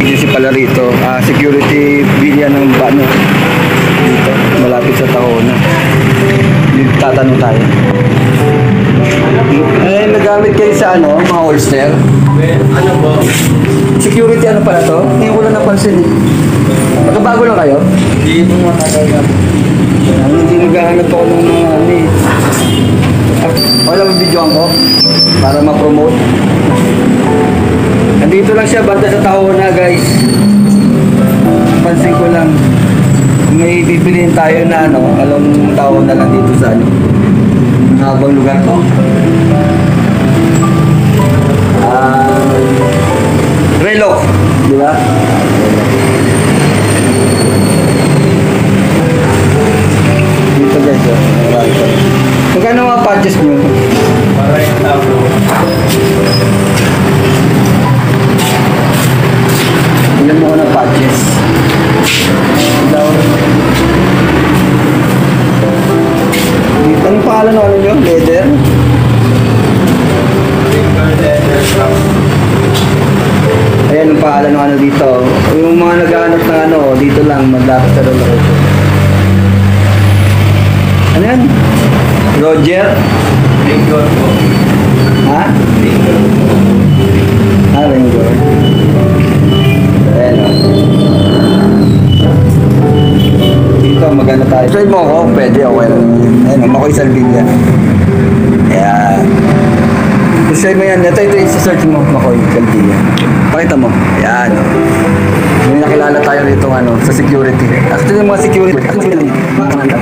Agency pala rito, security villa ng Bano dito, malapit sa Tahona. Tatanong tayo. Eh, nagamit kayo sa ano, mga holster? Ano po? Security ano pala to? Hindi ko lang napansin. Magkabago lang kayo? Hindi po matagal na. Hindi naghahanap ako ng mga ano eh. Wala mo videoan ko para ma-promote. Nandito lang siya, banda sa Tahona guys. Pansin ko lang. May bibiliin tayo na ano, alam Tahona lang dito sa ano. Habang lugar to. Relo, di ba? Dito guys, magkano mga patches nyo? Para yung tabo. Ilan mo ko ng patches? Dito, anong pangalan ng ano nyo? Leather? Ayan ang pangalan ng ano dito. Yung mga naghahanap ng ano, dito lang, magdapat sa doon ako. Ano yan? Roger? Ringor po. Ha? Ringor po. Ringor. Ayan o. Dito, maganda tayo. Try mo ako? Pwede, okay lang. Ayan o, Makoy Salvilla. Ayan. Try mo yan. Ito, isa-search mo, Makoy Salvilla. Pakita mo. Ayan o. May nakilala tayo rito ano, sa security. Actually, yung mga security, mga kamanda.